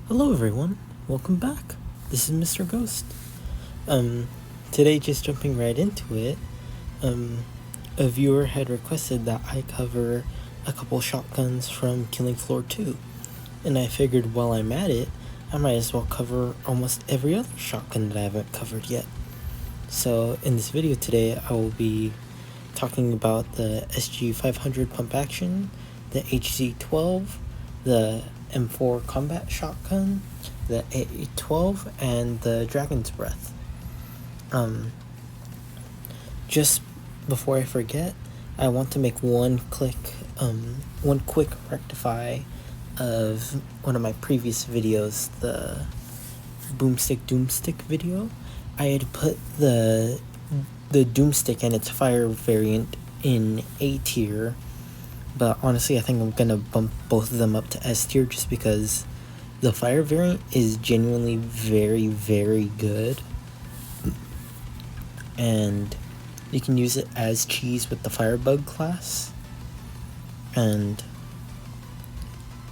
Hello everyone, welcome back. This is Mr. Ghost. Today, just jumping right into it, a viewer had requested that I cover a couple shotguns from Killing Floor 2, and I figured while I'm at it, I might as well cover almost every other shotgun that I haven't covered yet. So in this video today, I will be talking about the SG500 pump action, the HZ12, the M4 combat shotgun, the A12, and the Dragon's Breath. Just before I forget, I want to make one quick rectify of one of my previous videos, the Boomstick Doomstick video. I had put the Doomstick and its fire variant in A tier, but honestly I think I'm gonna bump both of them up to S tier just because the fire variant is genuinely very, very good, and you can use it as cheese with the Firebug class, and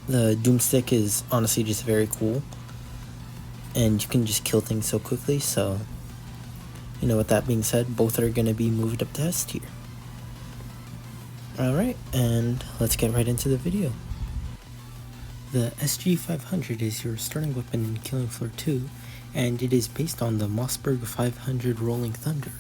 the Doomstick is honestly just very cool, and you can just kill things so quickly. So, with that being said, both are going to be moved up to S tier. Alright, and let's get right into the video. The SG500 is your starting weapon in Killing Floor 2, and it is based on the Mossberg 500 Rolling Thunder.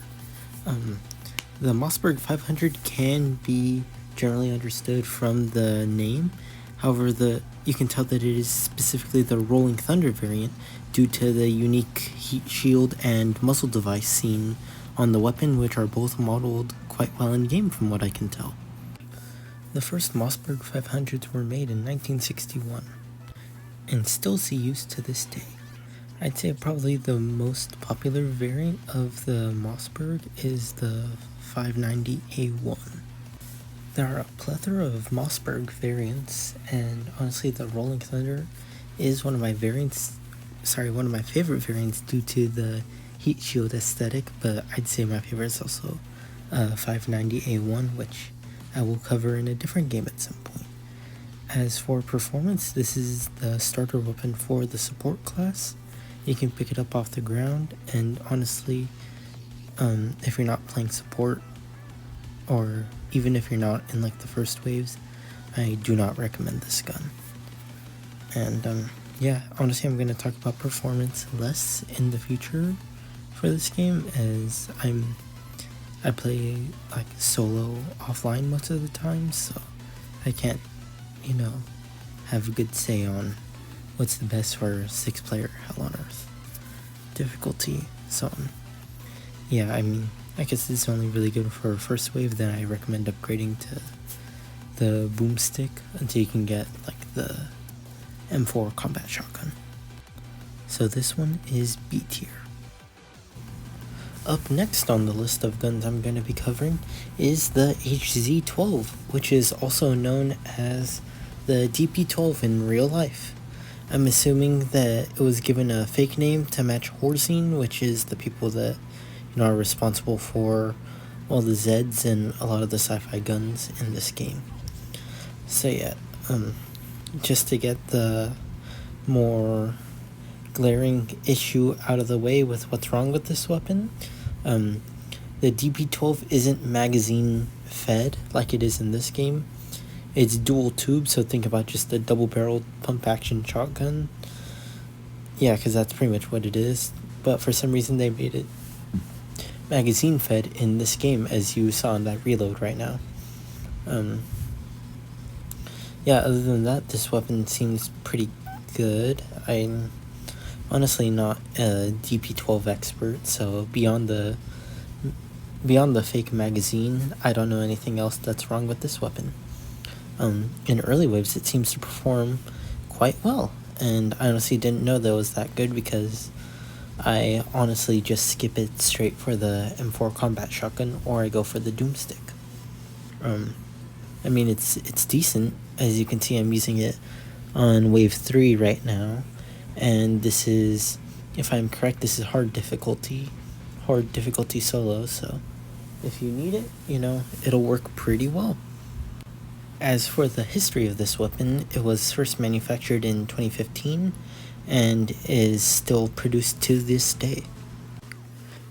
The Mossberg 500 can be generally understood from the name, however you can tell that it is specifically the Rolling Thunder variant due to the unique heat shield and muzzle device seen on the weapon, which are both modeled quite well in game from what I can tell. The first Mossberg 500s were made in 1961 and still see use to this day. I'd say probably the most popular variant of the Mossberg is the 590A1. There are a plethora of Mossberg variants, and honestly the Rolling Thunder is one of my favorite variants due to the heat shield aesthetic, but I'd say my favorite is also 590A1, which I will cover in a different game at some point. As for performance, this is the starter weapon for the support class. You can pick it up off the ground, and honestly, if you're not playing support, or even if you're not in like the first waves, I do not recommend this gun. And yeah, honestly I'm going to talk about performance less in the future for this game, as I play like solo offline most of the time, so I can't, have a good say on what's the best for 6-player Hell on Earth difficulty. So yeah, I guess it's only really good for first wave. Then I recommend upgrading to the Boomstick until you can get like the M4 combat shotgun. So this one is B tier. Up next on the list of guns I'm going to be covering is the HZ12, which is also known as the DP12 in real life. I'm assuming that it was given a fake name to match Horzine, which is the people that are responsible for all the Zeds and a lot of the sci-fi guns in this game. So yeah, just to get the more glaring issue out of the way with what's wrong with this weapon, the DP12 isn't magazine fed like it is in this game. It's dual tube, so think about just a double-barreled pump-action shotgun. Yeah, because that's pretty much what it is. But for some reason they made it magazine-fed in this game, as you saw in that reload right now. Yeah, other than that, this weapon seems pretty good. I'm honestly not a DP12 expert, so beyond the fake magazine, I don't know anything else that's wrong with this weapon. In early waves, it seems to perform quite well, and I honestly didn't know that it was that good because I honestly just skip it straight for the M4 combat shotgun, or I go for the Doomstick. It's decent. As you can see, I'm using it on wave 3 right now, and this is, if I'm correct, this is hard difficulty solo, so if you need it, it'll work pretty well. As for the history of this weapon, it was first manufactured in 2015 and is still produced to this day.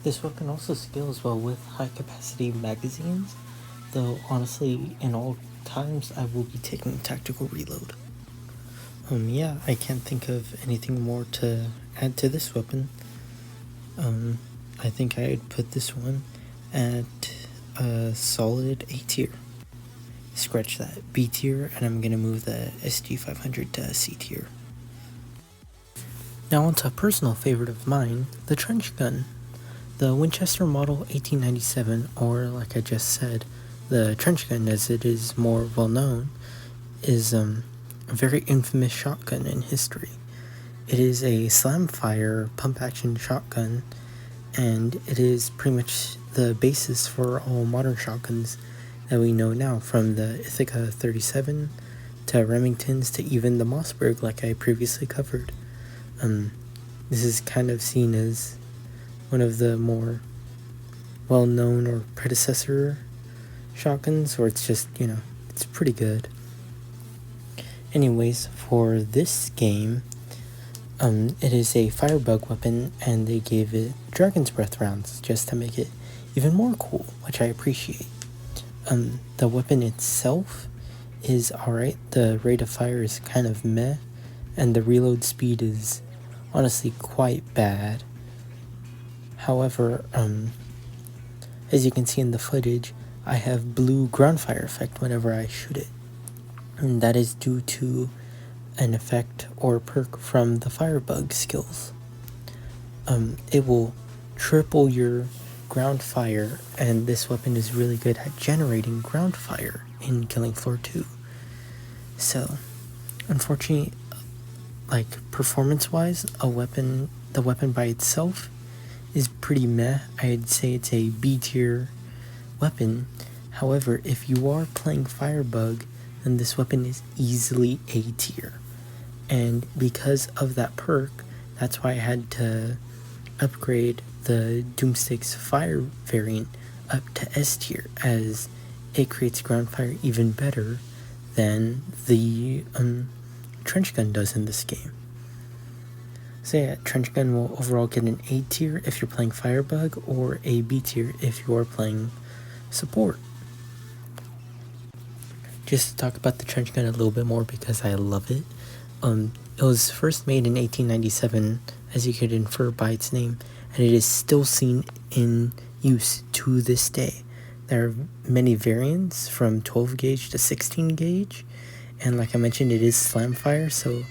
This weapon also scales well with high-capacity magazines, though honestly, in all times, I will be taking tactical reload. Yeah, I can't think of anything more to add to this weapon. I think I'd put this one at a solid A tier. Scratch that B tier, and I'm gonna move the SG500 to C tier. Now onto a personal favorite of mine, the trench gun. The Winchester Model 1897, or like I just said, the trench gun as it is more well known, is a very infamous shotgun in history. It is a slam-fire pump-action shotgun, and it is pretty much the basis for all modern shotguns that we know now, from the Ithaca 37 to Remingtons to even the Mossberg, like I previously covered. This is kind of seen as one of the more well-known or predecessor shotguns, or it's just, it's pretty good. Anyways, for this game, it is a firebug weapon, and they gave it Dragon's Breath rounds just to make it even more cool, which I appreciate. The weapon itself is alright, the rate of fire is kind of meh, and the reload speed is honestly quite bad. However, as you can see in the footage, I have blue ground fire effect whenever I shoot it, and that is due to an effect or perk from the firebug skills. It will triple your ground fire, and this weapon is really good at generating ground fire in Killing Floor 2. So, unfortunately, like performance-wise, the weapon by itself is pretty meh. I'd say it's a B tier weapon. However, if you are playing firebug, then this weapon is easily A tier. And because of that perk, that's why I had to upgrade the Doomstick's fire variant up to S tier, as it creates ground fire even better than the trench gun does in this game. So yeah, trench gun will overall get an A tier if you're playing firebug, or a B tier if you are playing support. Just to talk about the trench gun a little bit more because I love it. It was first made in 1897, as you could infer by its name, and it is still seen in use to this day. There are many variants from 12 gauge to 16 gauge, and like I mentioned, it is slam fire, so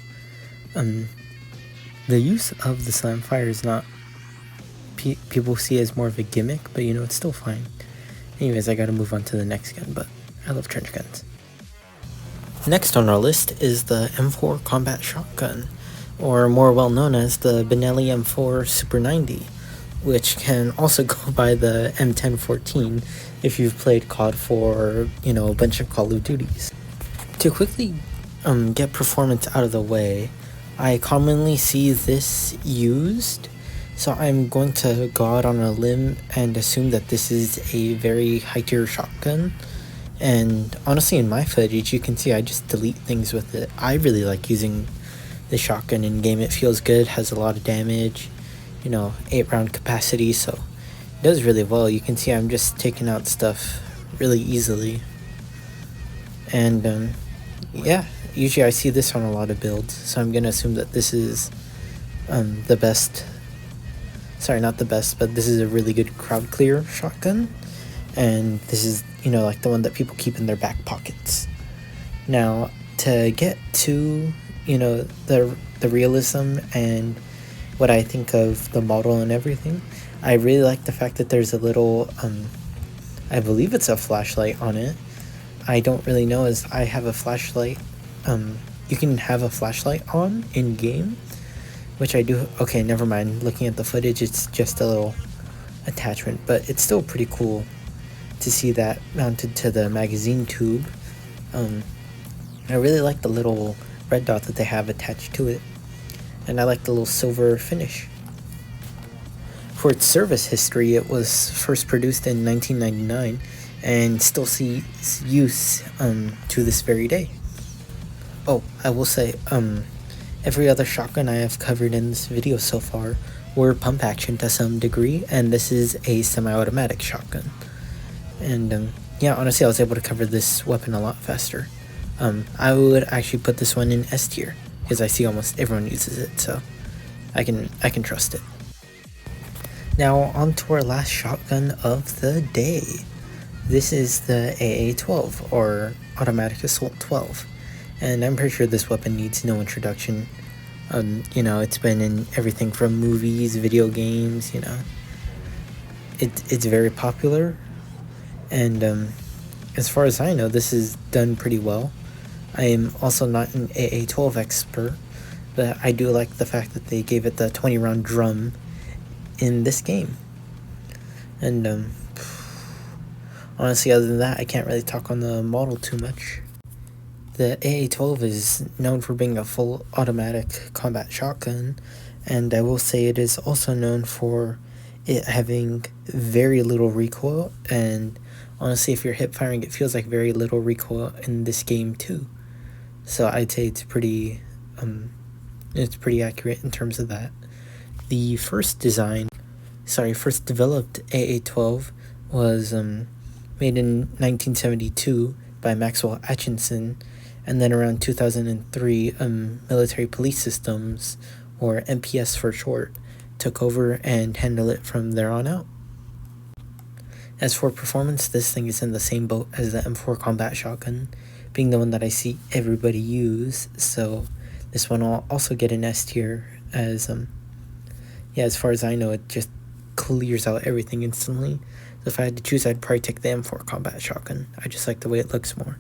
the use of the slam fire is not people see as more of a gimmick, but it's still fine. Anyways, I gotta move on to the next gun, but I love trench guns. Next on our list is the M4 Combat Shotgun, or more well known as the Benelli M4 Super 90, which can also go by the M1014 if you've played COD for, a bunch of Call of Duties. To quickly get performance out of the way, I commonly see this used, so I'm going to go out on a limb and assume that this is a very high tier shotgun. And honestly, in my footage, you can see I just delete things with it. I really like using the shotgun in game. It feels good, has a lot of damage, 8 round capacity, so it does really well. You can see I'm just taking out stuff really easily. And yeah, usually I see this on a lot of builds, so I'm gonna assume that this is the best. Sorry, not the best, but this is a really good crowd clear shotgun. And this is, like the one that people keep in their back pockets. Now, to get to, the realism and what I think of the model and everything, I really like the fact that there's a little, I believe it's a flashlight on it. I don't really know, as I have a flashlight. You can have a flashlight on in game, which I do. Okay, never mind. Looking at the footage, it's just a little attachment, but it's still pretty cool to see that mounted to the magazine tube. I really like the little red dot that they have attached to it, and I like the little silver finish. For its service history, it was first produced in 1999 and still see use to this very day. Oh, I will say, every other shotgun I have covered in this video so far were pump action to some degree, and this is a semi-automatic shotgun. And yeah, honestly, I was able to cover this weapon a lot faster. I would actually put this one in S tier because I see almost everyone uses it, so I can trust it. Now on to our last shotgun of the day. This is the AA-12, or Automatic Assault 12, and I'm pretty sure this weapon needs no introduction. You know, it's been in everything from movies, video games, you know. It's very popular, and as far as I know, this is done pretty well. I am also not an AA-12 expert, but I do like the fact that they gave it the 20-round drum in this game. And honestly, other than that, I can't really talk on the model too much. The AA-12 is known for being a full automatic combat shotgun, and I will say it is also known for it having very little recoil, and honestly, if you're hip firing, it feels like very little recoil in this game too. So I'd say it's pretty accurate in terms of that. The first developed AA-12 was made in 1972 by Maxwell Atchison, and then around 2003, Military Police Systems, or MPS for short, took over and handled it from there on out. As for performance, this thing is in the same boat as the M4 combat shotgun, being the one that I see everybody use, so this one will also get an S tier, as yeah, as far as I know, it just clears out everything instantly. So if I had to choose, I'd probably take the M4 combat shotgun. I just like the way it looks more.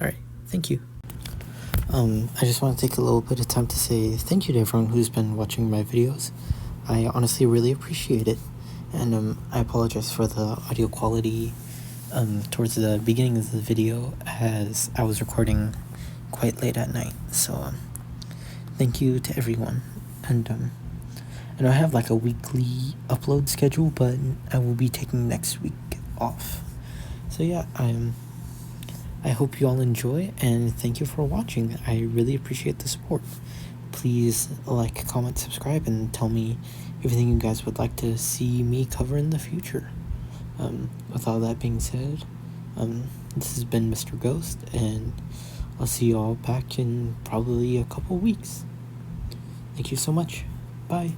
Alright, thank you. I just want to take a little bit of time to say thank you to everyone who's been watching my videos. I honestly really appreciate it, and I apologize for the audio quality towards the beginning of the video, as I was recording quite late at night. So thank you to everyone, and I know I have like a weekly upload schedule, but I will be taking next week off. So yeah, I hope you all enjoy, and thank you for watching. I really appreciate the support. Please like, comment, subscribe, and tell me everything you guys would like to see me cover in the future. With all that being said, this has been Mr. Ghost, and I'll see you all back in probably a couple weeks. Thank you so much. Bye.